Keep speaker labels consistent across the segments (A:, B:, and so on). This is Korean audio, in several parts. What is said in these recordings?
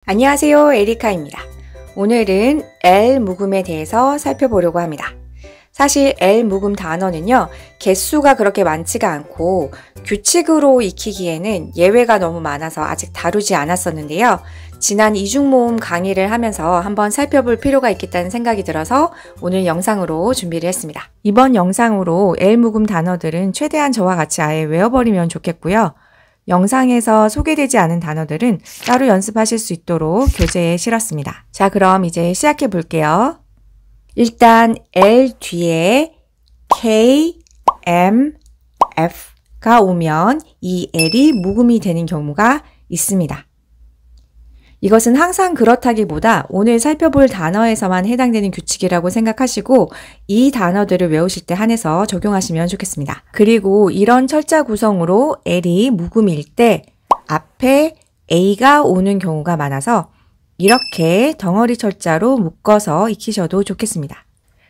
A: 안녕하세요, 에리카입니다. 오늘은 L 묵음에 대해서 살펴보려고 합니다. 사실 L 묵음 단어는요, 개수가 그렇게 많지가 않고 규칙으로 익히기에는 예외가 너무 많아서 아직 다루지 않았었는데요. 지난 이중모음 강의를 하면서 한번 살펴볼 필요가 있겠다는 생각이 들어서 오늘 영상으로 준비를 했습니다. 이번 영상으로 L 묵음 단어들은 최대한 저와 같이 아예 외워버리면 좋겠고요. 영상에서 소개되지 않은 단어들은 따로 연습하실 수 있도록 교재에 실었습니다. 자, 그럼 이제 시작해 볼게요. 일단 L 뒤에 K, M, F가 오면 이 L이 묵음이 되는 경우가 있습니다. 이것은 항상 그렇다기보다 오늘 살펴볼 단어에서만 해당되는 규칙이라고 생각하시고 이 단어들을 외우실 때 한해서 적용하시면 좋겠습니다. 그리고 이런 철자 구성으로 L이 묵음일 때 앞에 A가 오는 경우가 많아서 이렇게 덩어리 철자로 묶어서 익히셔도 좋겠습니다.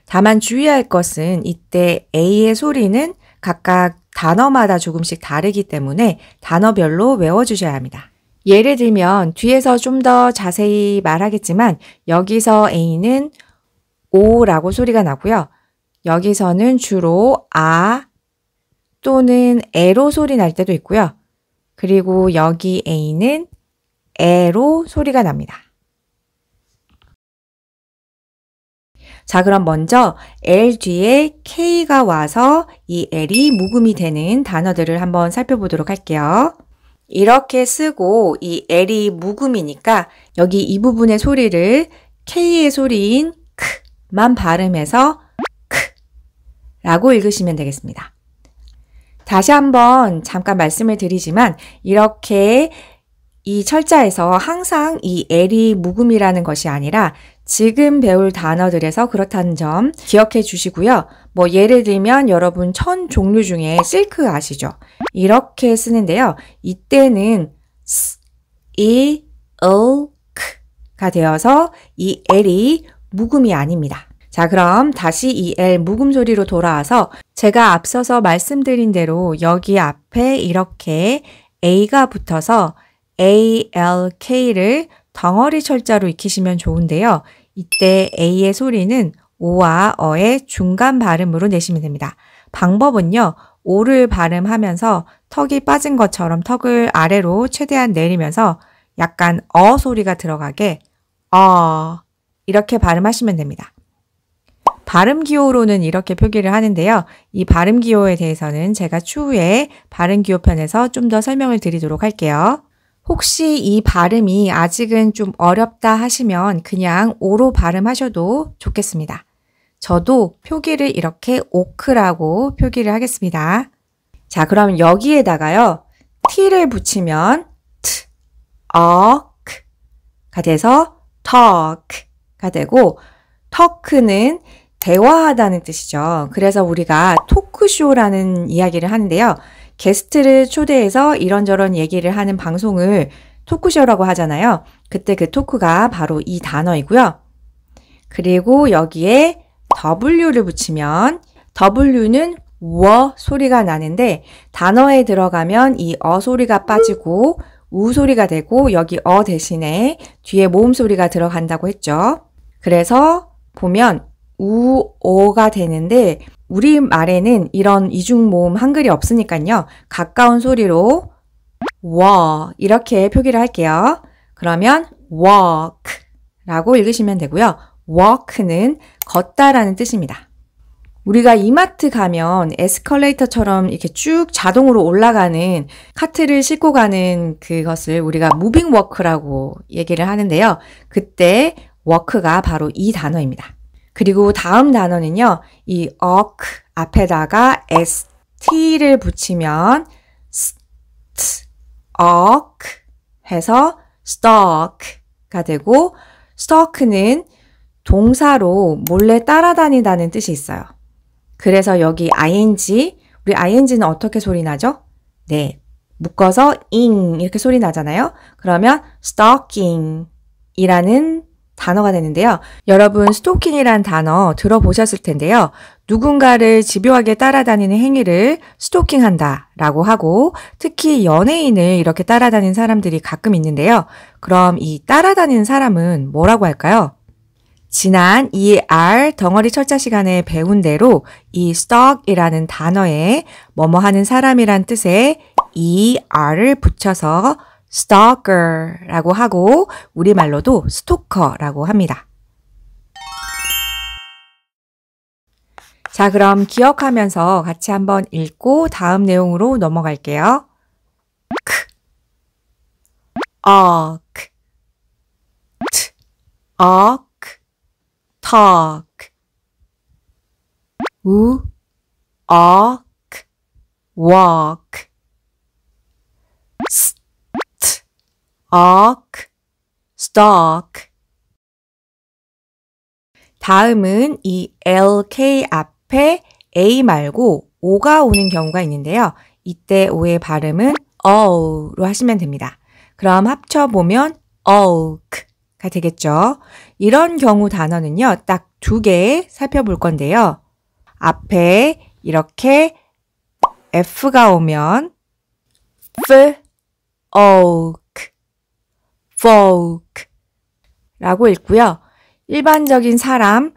A: 다만 주의할 것은 이때 A의 소리는 각각 단어마다 조금씩 다르기 때문에 단어별로 외워주셔야 합니다. 예를 들면 뒤에서 좀 더 자세히 말하겠지만 여기서 A는 오라고 소리가 나고요. 여기서는 주로 아 또는 에로 소리 날 때도 있고요. 그리고 여기 A는 에로 소리가 납니다. 자, 그럼 먼저 L 뒤에 K가 와서 이 L이 묵음이 되는 단어들을 한번 살펴보도록 할게요. 이렇게 쓰고 이 L이 묵음이니까 여기 이 부분의 소리를 K의 소리인 크만 발음해서 크라고 읽으시면 되겠습니다. 다시 한번 잠깐 말씀을 드리지만 이렇게 이 철자에서 항상 이 L이 묵음이라는 것이 아니라 지금 배울 단어들에서 그렇다는 점 기억해 주시고요. 뭐 예를 들면 여러분 천 종류 중에 실크 아시죠? 이렇게 쓰는데요. 이때는 S, E, O, K가 되어서 이 L이 묵음이 아닙니다. 자, 그럼 다시 이 L 묵음 소리로 돌아와서 제가 앞서서 말씀드린 대로 여기 앞에 이렇게 A가 붙어서 A, L, K를 덩어리 철자로 익히시면 좋은데요. 이때 A의 소리는 오와 어의 중간 발음으로 내시면 됩니다. 방법은요. 오를 발음하면서 턱이 빠진 것처럼 턱을 아래로 최대한 내리면서 약간 어 소리가 들어가게 이렇게 발음하시면 됩니다. 발음 기호로는 이렇게 표기를 하는데요. 이 발음 기호에 대해서는 제가 추후에 발음 기호 편에서 좀 더 설명을 드리도록 할게요. 혹시 이 발음이 아직은 좀 어렵다 하시면 그냥 오로 발음하셔도 좋겠습니다. 저도 표기를 이렇게 오크라고 표기를 하겠습니다. 자, 그럼 여기에다가요. t를 붙이면 t, 가 돼서 talk가 되고 talk는 대화하다는 뜻이죠. 그래서 우리가 토크쇼라는 이야기를 하는데요. 게스트를 초대해서 이런저런 얘기를 하는 방송을 토크쇼라고 하잖아요. 그때 그 토크가 바로 이 단어이고요. 그리고 여기에 W를 붙이면 W는 워 소리가 나는데 단어에 들어가면 이 어 소리가 빠지고 우 소리가 되고 여기 어 대신에 뒤에 모음 소리가 들어간다고 했죠. 그래서 보면 우, 오가 되는데 우리말에는 이런 이중모음 한글이 없으니까요. 가까운 소리로 walk 이렇게 표기를 할게요. 그러면 walk라고 읽으시면 되고요. walk는 걷다라는 뜻입니다. 우리가 이마트 가면 에스컬레이터처럼 이렇게 쭉 자동으로 올라가는 카트를 싣고 가는 그것을 우리가 무빙 워크라고 얘기를 하는데요. 그때 워크가 바로 이 단어입니다. 그리고 다음 단어는요. 이 walk 앞에다가 st를 붙이면 walk 해서 stalk가 되고 stalk는 동사로 몰래 따라다니다는 뜻이 있어요. 그래서 여기 ing, 우리 ing는 어떻게 소리 나죠? 네, 묶어서 ing 이렇게 소리 나잖아요. 그러면 stalking 이라는 단어가 되는데요. 여러분 스토킹이란 단어 들어보셨을 텐데요. 누군가를 집요하게 따라다니는 행위를 스토킹한다 라고 하고 특히 연예인을 이렇게 따라다니는 사람들이 가끔 있는데요. 그럼 이 따라다니는 사람은 뭐라고 할까요? 지난 ER 덩어리 철자 시간에 배운 대로 이 stalk이라는 단어에 뭐뭐 하는 사람이란 뜻에 ER을 붙여서 stalker라고 하고 우리말로도 스토커라고 합니다. 자, 그럼 기억하면서 같이 한번 읽고 다음 내용으로 넘어갈게요. talk, walk, stalk. 다음은 이 LK 앞에 A 말고 O가 오는 경우가 있는데요. 이때 O의 발음은 O로 하시면 됩니다. 그럼 합쳐보면 oak가 되겠죠. 이런 경우 단어는요. 딱 두 개 살펴볼 건데요. 앞에 이렇게 F가 오면 folk, 라고 읽고요. 일반적인 사람,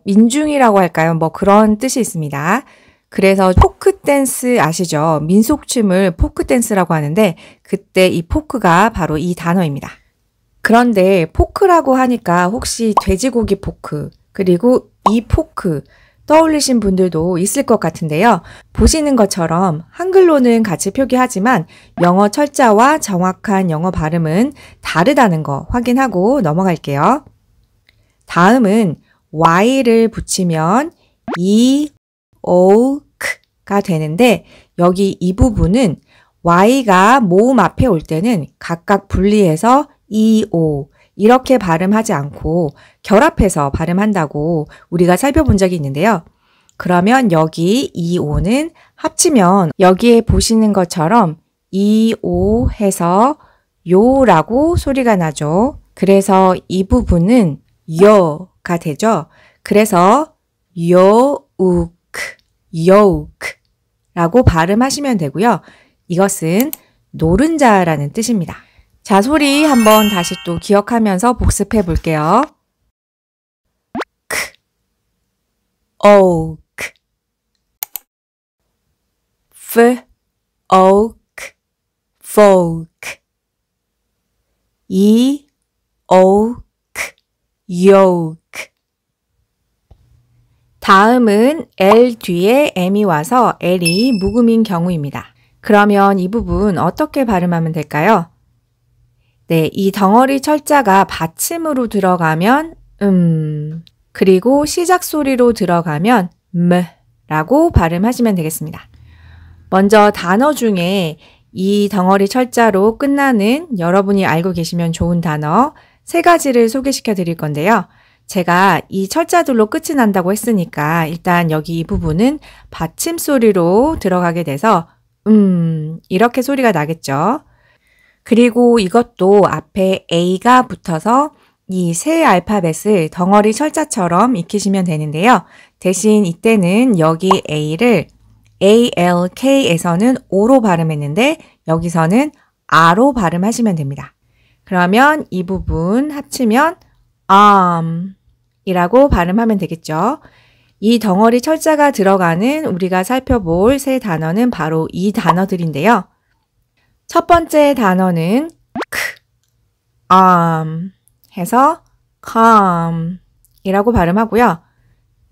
A: 민중이라고 할까요? 뭐 그런 뜻이 있습니다. 그래서 포크 댄스 아시죠? 민속춤을 포크 댄스라고 하는데 그때 이 포크가 바로 이 단어입니다. 그런데 포크라고 하니까 혹시 돼지고기 포크 그리고 이 포크 떠올리신 분들도 있을 것 같은데요. 보시는 것처럼 한글로는 같이 표기하지만 영어 철자와 정확한 영어 발음은 다르다는 거 확인하고 넘어갈게요. 다음은 Y를 붙이면 eok가 되는데 여기 이 부분은 Y가 모음 앞에 올 때는 각각 분리해서 eo 이렇게 발음하지 않고 결합해서 발음한다고 우리가 살펴본 적이 있는데요. 그러면 여기 eo는 합치면 여기에 보시는 것처럼 eo 해서 요라고 소리가 나죠. 그래서 이 부분은 yo가 되죠. 그래서 yoke 라고 발음하시면 되고요. 이것은 노른자라는 뜻입니다. 자, 소리 한번 다시 또 기억하면서 복습해 볼게요. oak, oak, folk, oak, yoke. 다음은 L 뒤에 M이 와서 L이 묵음인 경우입니다. 그러면 이 부분 어떻게 발음하면 될까요? 네, 이 덩어리 철자가 받침으로 들어가면 그리고 시작 소리로 들어가면 라고 발음하시면 되겠습니다. 먼저 단어 중에 이 덩어리 철자로 끝나는 여러분이 알고 계시면 좋은 단어 3가지를 소개시켜 드릴 건데요. 제가 이 철자들로 끝이 난다고 했으니까 일단 여기 이 부분은 받침 소리로 들어가게 돼서 이렇게 소리가 나겠죠. 그리고 이것도 앞에 A가 붙어서 이 세 알파벳을 덩어리 철자처럼 익히시면 되는데요. 대신 이때는 여기 A를 ALK에서는 O로 발음했는데 여기서는 R로 발음하시면 됩니다. 그러면 이 부분 합치면 이라고 발음하면 되겠죠. 이 덩어리 철자가 들어가는 우리가 살펴볼 세 단어는 바로 이 단어들인데요. 첫 번째 단어는 해서 calm 이라고 발음하고요.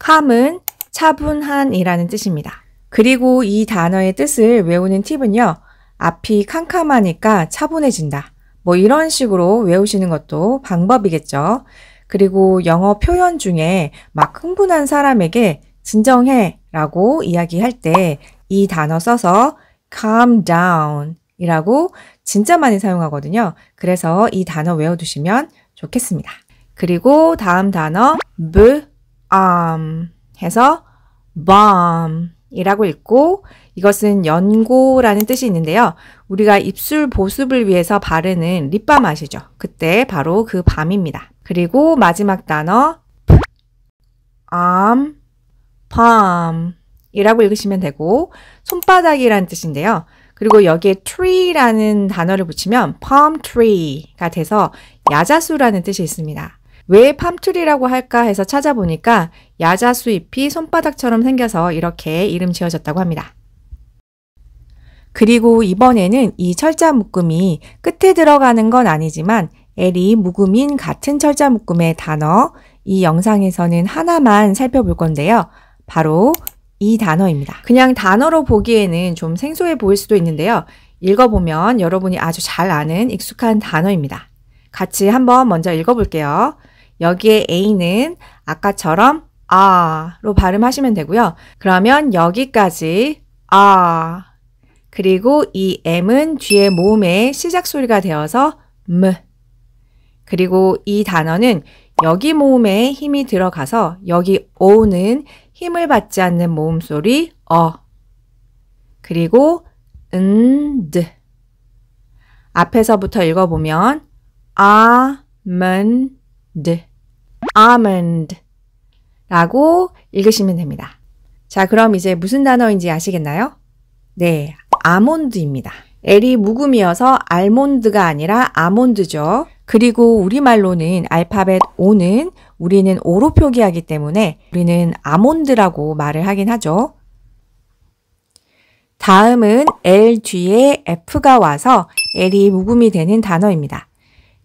A: calm은 차분한이라는 뜻입니다. 그리고 이 단어의 뜻을 외우는 팁은요. 앞이 캄캄하니까 차분해진다. 뭐 이런 식으로 외우시는 것도 방법이겠죠. 그리고 영어 표현 중에 막 흥분한 사람에게 진정해 라고 이야기할 때 이 단어 써서 calm down 이라고 진짜 많이 사용하거든요. 그래서 이 단어 외워두시면 좋겠습니다. 그리고 다음 단어 해서 bomb 이라고 읽고 이것은 연고라는 뜻이 있는데요. 우리가 입술 보습을 위해서 바르는 립밤 아시죠? 그때 바로 그 밤입니다. 그리고 마지막 단어 arm, palm 이라고 읽으시면 되고 손바닥이라는 뜻인데요. 그리고 여기에 tree라는 단어를 붙이면 palm tree가 돼서 야자수라는 뜻이 있습니다. 왜 palmtree라고 할까 해서 찾아보니까 야자수 잎이 손바닥처럼 생겨서 이렇게 이름 지어졌다고 합니다. 그리고 이번에는 이 철자 묶음이 끝에 들어가는 건 아니지만 L이 묵음인 같은 철자 묶음의 단어, 이 영상에서는 하나만 살펴볼 건데요. 바로 이 단어입니다. 그냥 단어로 보기에는 좀 생소해 보일 수도 있는데요. 읽어보면 여러분이 아주 잘 아는 익숙한 단어입니다. 같이 한번 먼저 읽어볼게요. 여기에 A는 아까처럼 아로 발음하시면 되고요. 그러면 여기까지 아, 그리고 이 M은 뒤에 모음의 시작 소리가 되어서 M, 그리고 이 단어는 여기 모음에 힘이 들어가서 여기 O는 힘을 받지 않는 모음 소리 그리고 드, 앞에서부터 읽어보면 almond, almond 라고 읽으시면 됩니다. 자, 그럼 이제 무슨 단어인지 아시겠나요? 네, 아몬드입니다. L이 묵음이어서 알몬드가 아니라 아몬드죠. 그리고 우리말로는 알파벳 O는 우리는 O로 표기하기 때문에 우리는 아몬드라고 말을 하긴 하죠. 다음은 L 뒤에 F가 와서 L이 묵음이 되는 단어입니다.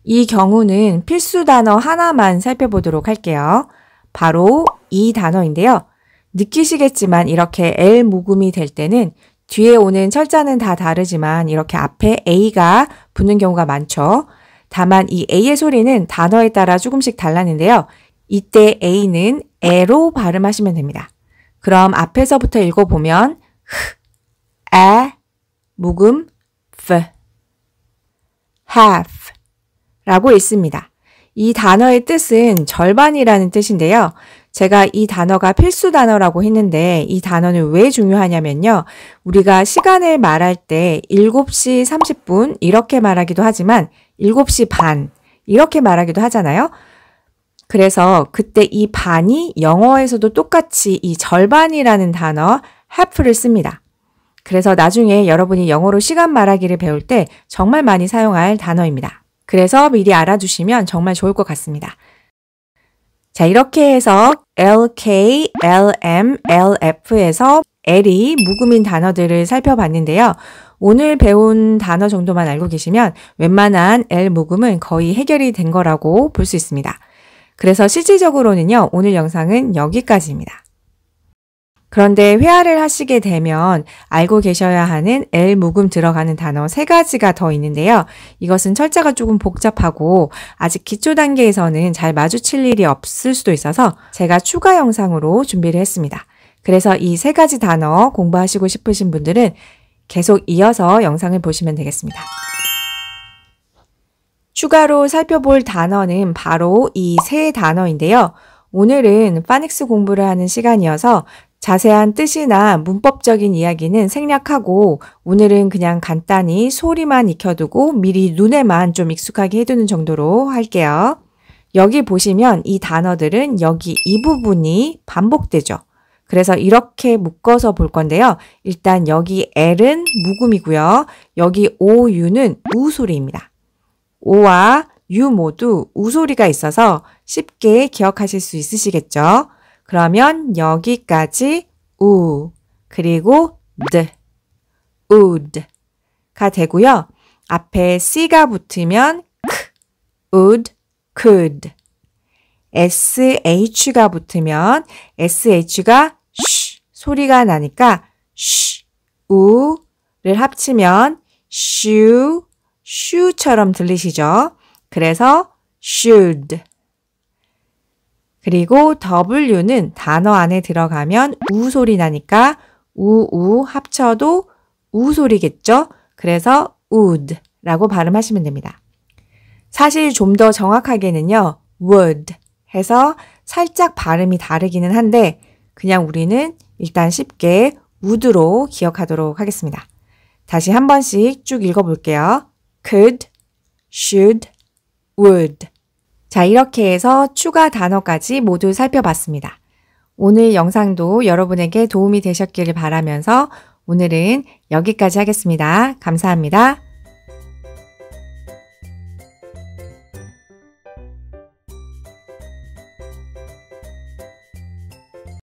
A: 이 경우는 필수 단어 하나만 살펴보도록 할게요. 바로 이 단어인데요. 느끼시겠지만 이렇게 L 묵음이 될 때는 뒤에 오는 철자는 다 다르지만 이렇게 앞에 A가 붙는 경우가 많죠. 다만 이 A의 소리는 단어에 따라 조금씩 달랐는데요. 이때 A는 에로 발음하시면 됩니다. 그럼 앞에서부터 읽어보면 묵음 half 라고 읽습니다. 이 단어의 뜻은 절반이라는 뜻인데요. 제가 이 단어가 필수 단어라고 했는데 이 단어는 왜 중요하냐면요. 우리가 시간을 말할 때 7시 30분 이렇게 말하기도 하지만 7시 반 이렇게 말하기도 하잖아요. 그래서 그때 이 반이 영어에서도 똑같이 이 절반이라는 단어 half를 씁니다. 그래서 나중에 여러분이 영어로 시간 말하기를 배울 때 정말 많이 사용할 단어입니다. 그래서 미리 알아두시면 정말 좋을 것 같습니다. 자, 이렇게 해서 LK, LM, LF에서 L이 묵음인 단어들을 살펴봤는데요. 오늘 배운 단어 정도만 알고 계시면 웬만한 L 묵음은 거의 해결이 된 거라고 볼 수 있습니다. 그래서 실질적으로는요, 오늘 영상은 여기까지입니다. 그런데 회화를 하시게 되면 알고 계셔야 하는 L 묵음 들어가는 단어 3가지가 더 있는데요. 이것은 철자가 조금 복잡하고 아직 기초 단계에서는 잘 마주칠 일이 없을 수도 있어서 제가 추가 영상으로 준비를 했습니다. 그래서 이 3가지 단어 공부하시고 싶으신 분들은 계속 이어서 영상을 보시면 되겠습니다. 추가로 살펴볼 단어는 바로 이 3단어인데요. 오늘은 파닉스 공부를 하는 시간이어서 자세한 뜻이나 문법적인 이야기는 생략하고 오늘은 그냥 간단히 소리만 익혀두고 미리 눈에만 좀 익숙하게 해두는 정도로 할게요. 여기 보시면 이 단어들은 여기 이 부분이 반복되죠. 그래서 이렇게 묶어서 볼 건데요. 일단 여기 L은 묵음이고요. 여기 O, U는 우 소리입니다. O와 U 모두 우 소리가 있어서 쉽게 기억하실 수 있으시겠죠? 그러면 여기까지 우, 그리고 would가 되고요. 앞에 C가 붙으면 would, could. SH가 붙으면 SH가 쉬 소리가 나니까 쉬, 우를 합치면 shoe, shoe처럼 들리시죠? 그래서 should. 그리고 W는 단어 안에 들어가면 우 소리 나니까 우 합쳐도 우 소리겠죠? 그래서 would 라고 발음하시면 됩니다. 사실 좀 더 정확하게는요. would 해서 살짝 발음이 다르기는 한데 그냥 우리는 일단 쉽게 would로 기억하도록 하겠습니다. 다시 한 번씩 쭉 읽어볼게요. could, should, would. 자, 이렇게 해서 추가 단어까지 모두 살펴봤습니다. 오늘 영상도 여러분에게 도움이 되셨기를 바라면서 오늘은 여기까지 하겠습니다. 감사합니다.